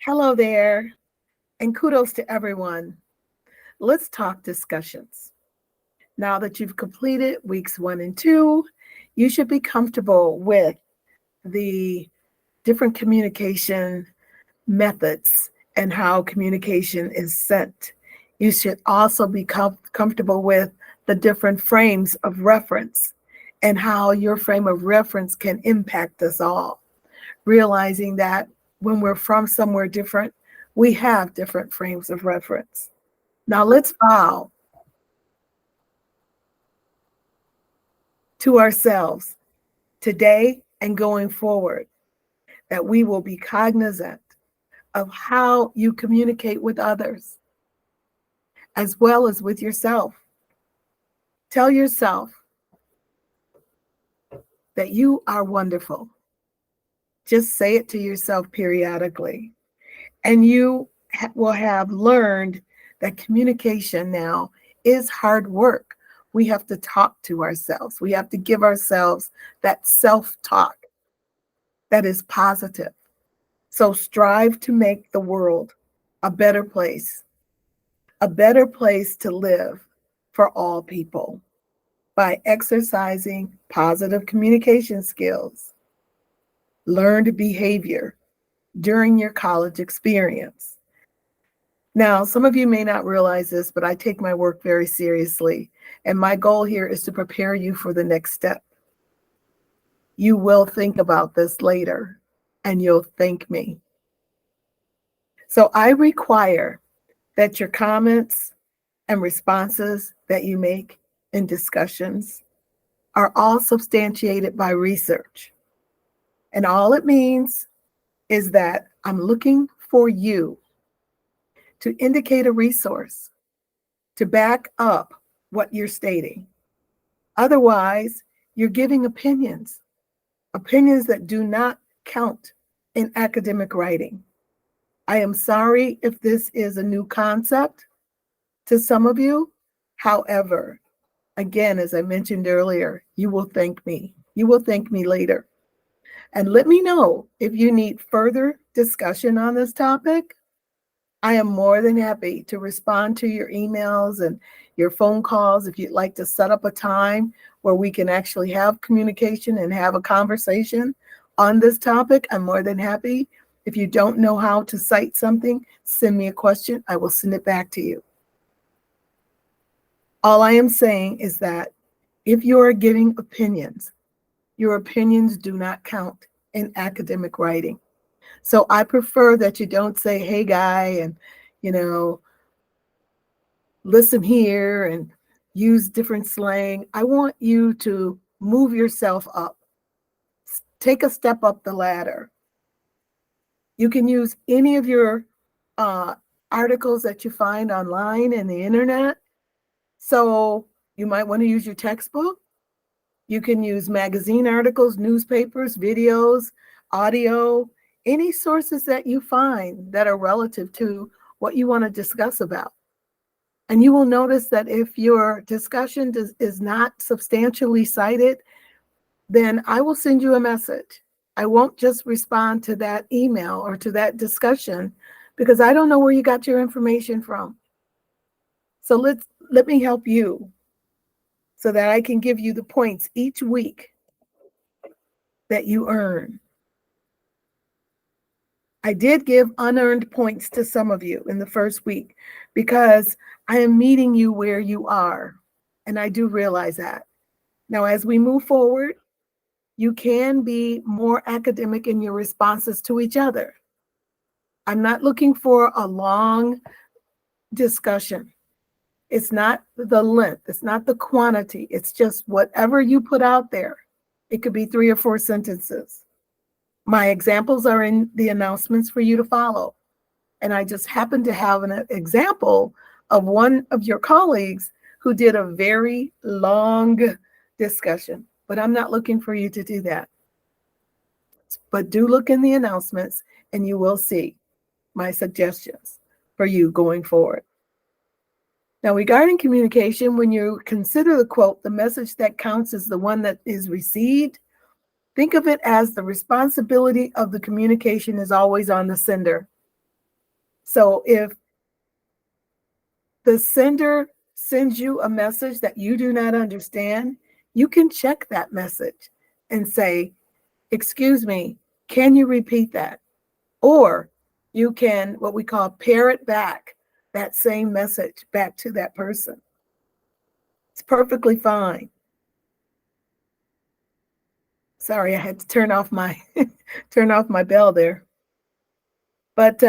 Hello there, and kudos to everyone. Let's talk discussions. Now that you've completed weeks 1 and 2, you should be comfortable with the different communication methods and how communication is sent. You should also be comfortable with the different frames of reference and how your frame of reference can impact us all. Realizing that when we're from somewhere different, we have different frames of reference. Now let's vow to ourselves today and going forward that we will be cognizant of how you communicate with others as well as with yourself. Tell yourself that you are wonderful. Just say it to yourself periodically, and you will have learned that communication now is hard work. We have to talk to ourselves. We have to give ourselves that self-talk that is positive. So strive to make the world a better place to live for all people by exercising positive communication skills, learned behavior during your college experience. Now, some of you may not realize this, but I take my work very seriously, and my goal here is to prepare you for the next step. You will think about this later, and you'll thank me. So I require that your comments and responses that you make in discussions are all substantiated by research. And all it means is that I'm looking for you to indicate a resource to back up what you're stating. Otherwise, you're giving opinions that do not count in academic writing. I am sorry if this is a new concept to some of you. However, again, as I mentioned earlier, you will thank me. You will thank me later. And let me know if you need further discussion on this topic. I am more than happy to respond to your emails and your phone calls. If you'd like to set up a time where we can actually have communication and have a conversation on this topic, I'm more than happy. If you don't know how to cite something, send me a question. I will send it back to you. All I am saying is that if you are giving opinions, your opinions do not count in academic writing. So I prefer that you don't say, hey, guy, and, listen here and use different slang. I want you to move yourself up. Take a step up the ladder. You can use any of your articles that you find online and the internet. So you might want to use your textbook. You can use magazine articles, newspapers, videos, audio, any sources that you find that are relative to what you want to discuss about. And you will notice that if your discussion is not substantially cited, then I will send you a message. I won't just respond to that email or to that discussion because I don't know where you got your information from. So let me help you so that I can give you the points each week that you earn. I did give unearned points to some of you in the first week because I am meeting you where you are, and I do realize that. Now, as we move forward, you can be more academic in your responses to each other. I'm not looking for a long discussion. It's not the length, it's not the quantity, it's just whatever you put out there. It could be 3 or 4 sentences. My examples are in the announcements for you to follow. And I just happen to have an example of one of your colleagues who did a very long discussion, but I'm not looking for you to do that. But do look in the announcements and you will see my suggestions for you going forward. Now, regarding communication, when you consider the quote, the message that counts is the one that is received, think of it as the responsibility of the communication is always on the sender. So if the sender sends you a message that you do not understand, you can check that message and say, "Excuse me, can you repeat that?" Or you can, what we call, parrot back that same message back to that person. It's perfectly fine. Sorry, I had to turn off my turn off my bell there. But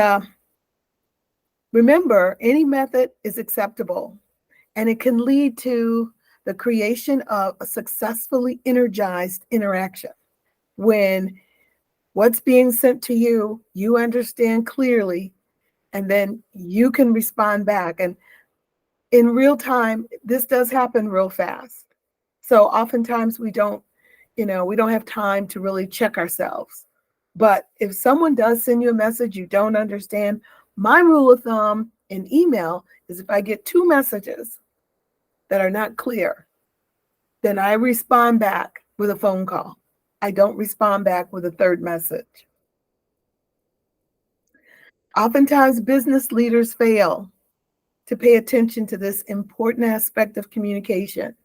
remember, any method is acceptable, and it can lead to the creation of a successfully energized interaction when what's being sent to you, you understand clearly, and then you can respond back. And in real time, this does happen real fast. So oftentimes we don't have time to really check ourselves. But if someone does send you a message you don't understand, my rule of thumb in email is if I get two messages that are not clear, then I respond back with a phone call. I don't respond back with a third message. Oftentimes, business leaders fail to pay attention to this important aspect of communication.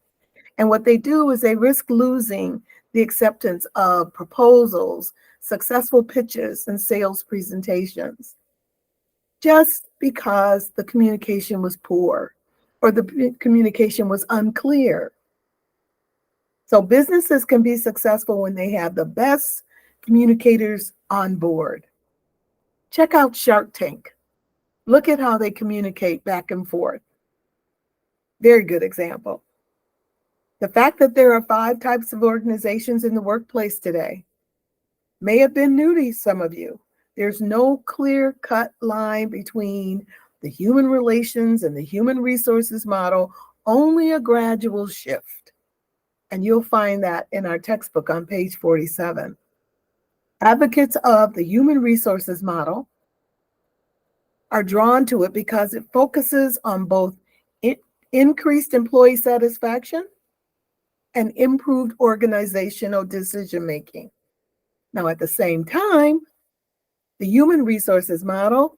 And what they do is they risk losing the acceptance of proposals, successful pitches, and sales presentations just because the communication was poor or the communication was unclear. So businesses can be successful when they have the best communicators on board. Check out Shark Tank. Look at how they communicate back and forth. Very good example. The fact that there are 5 types of organizations in the workplace today may have been new to some of you. There's no clear-cut line between the human relations and the human resources model, only a gradual shift. And you'll find that in our textbook on page 47. Advocates of the human resources model are drawn to it because it focuses on both increased employee satisfaction and improved organizational decision making. Now, at the same time, the human resources model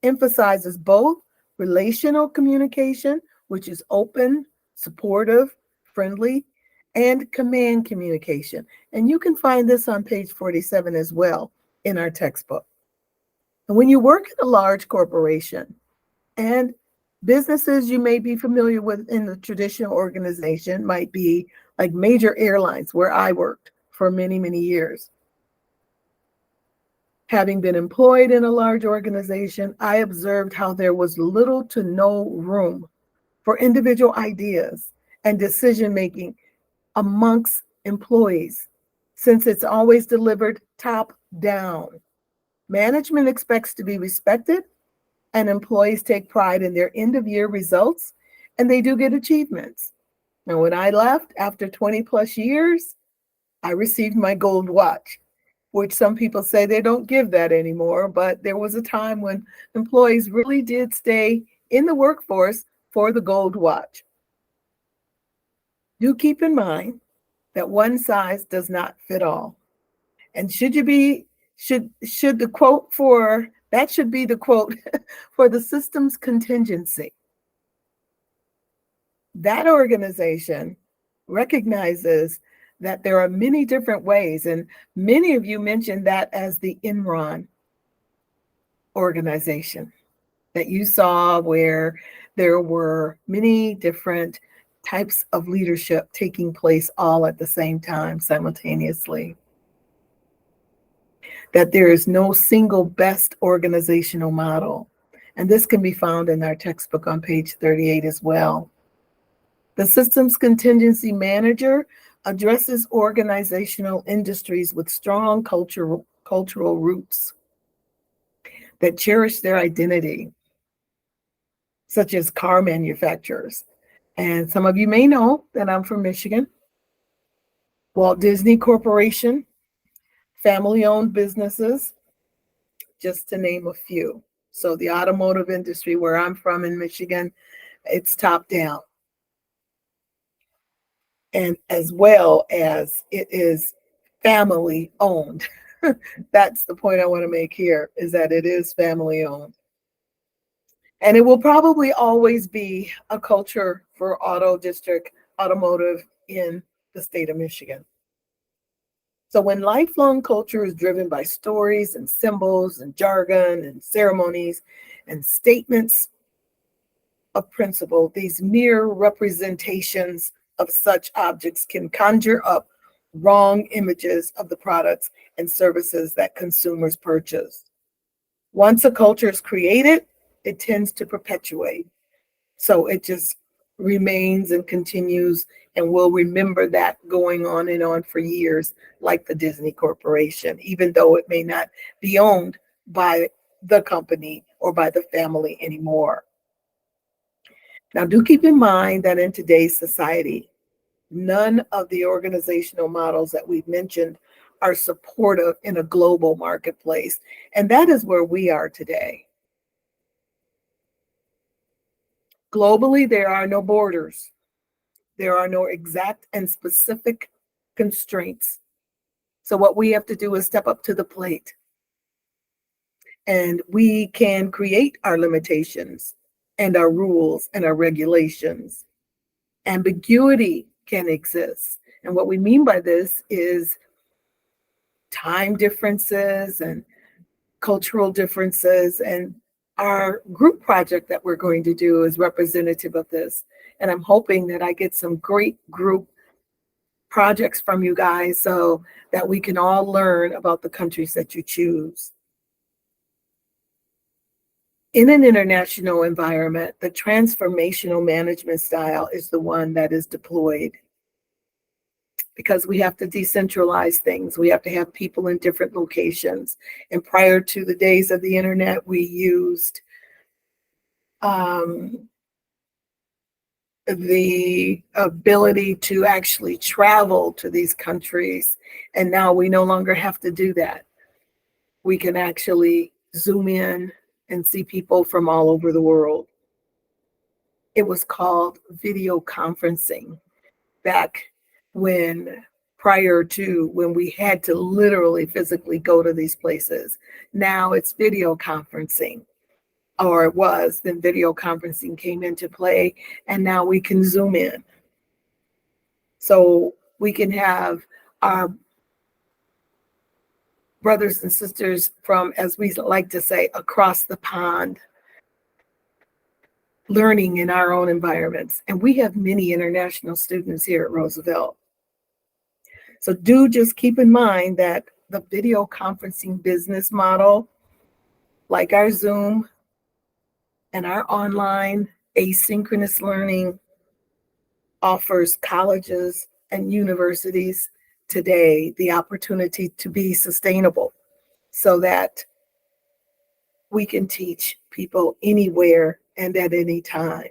emphasizes both relational communication, which is open, supportive, friendly, and command communication. And you can find this on page 47 as well in our textbook. And when you work at a large corporation and businesses you may be familiar with in the traditional organization might be like major airlines, where I worked for many, many years. Having been employed in a large organization, I observed how there was little to no room for individual ideas and decision making amongst employees, since it's always delivered top down. Management expects to be respected, and employees take pride in their end of year results, and they do get achievements. Now, when I left after 20 plus years, I received my gold watch, which some people say they don't give that anymore. But there was a time when employees really did stay in the workforce for the gold watch. Do keep in mind that one size does not fit all. And should the quote for that should be the quote for the systems contingency. That organization recognizes that there are many different ways, and many of you mentioned that as the Enron organization that you saw, where there were many different types of leadership taking place all at the same time simultaneously. That there is no single best organizational model. And this can be found in our textbook on page 38 as well. The systems contingency manager addresses organizational industries with strong cultural roots that cherish their identity, such as car manufacturers. And some of you may know that I'm from Michigan. Walt Disney Corporation, family-owned businesses, just to name a few. So the automotive industry where I'm from in Michigan, it's top down. And as well as it is family owned. That's the point I want to make here, is that it is family owned. And it will probably always be a culture for auto district automotive in the state of Michigan. So when lifelong culture is driven by stories and symbols and jargon and ceremonies and statements of principle, these mere representations of such objects can conjure up wrong images of the products and services that consumers purchase. Once a culture is created, it tends to perpetuate. So it just remains and continues, and we'll remember that going on and on for years, like the Disney Corporation, even though it may not be owned by the company or by the family anymore. Now, do keep in mind that in today's society, none of the organizational models that we've mentioned are supportive in a global marketplace. And that is where we are today. Globally, there are no borders. There are no exact and specific constraints. So what we have to do is step up to the plate. And we can create our limitations and our rules and our regulations. Ambiguity can exist. And what we mean by this is time differences and cultural differences. And our group project that we're going to do is representative of this. And I'm hoping that I get some great group projects from you guys so that we can all learn about the countries that you choose. In an international environment, the transformational management style is the one that is deployed because we have to decentralize things. We have to have people in different locations. And prior to the days of the internet, we used the ability to actually travel to these countries. And now we no longer have to do that. We can actually zoom in and see people from all over the world. It was called video conferencing back when, prior to when we had to literally physically go to these places. Now it's video conferencing, or it was, then video conferencing came into play, and now we can zoom in. So we can have our brothers and sisters from, as we like to say, across the pond, learning in our own environments. And we have many international students here at Roosevelt. So do just keep in mind that the video conferencing business model, like our Zoom and our online asynchronous learning, offers colleges and universities today the opportunity to be sustainable so that we can teach people anywhere and at any time.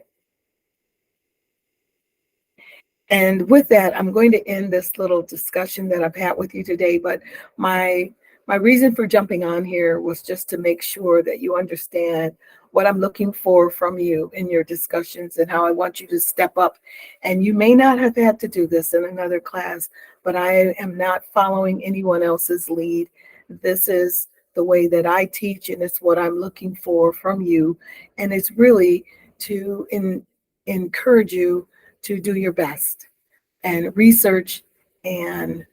And with that, I'm going to end this little discussion that I've had with you today, but my reason for jumping on here was just to make sure that you understand what I'm looking for from you in your discussions and how I want you to step up. And you may not have had to do this in another class, but I am not following anyone else's lead. This is the way that I teach, and it's what I'm looking for from you. And it's really to encourage you to do your best. And research and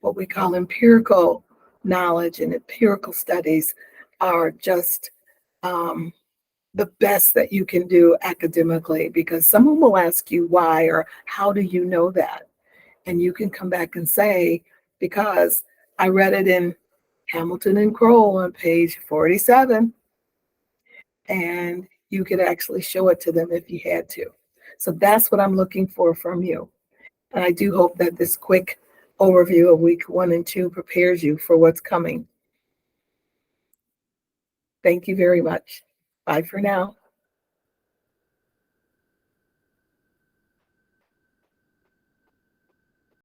what we call empirical knowledge and empirical studies are just the best that you can do academically, because someone will ask you why or how do you know that? And you can come back and say, because I read it in Hamilton and Kroll on page 47, and you could actually show it to them if you had to. So that's what I'm looking for from you. And I do hope that this quick overview of week 1 and 2 prepares you for what's coming. Thank you very much. Bye for now.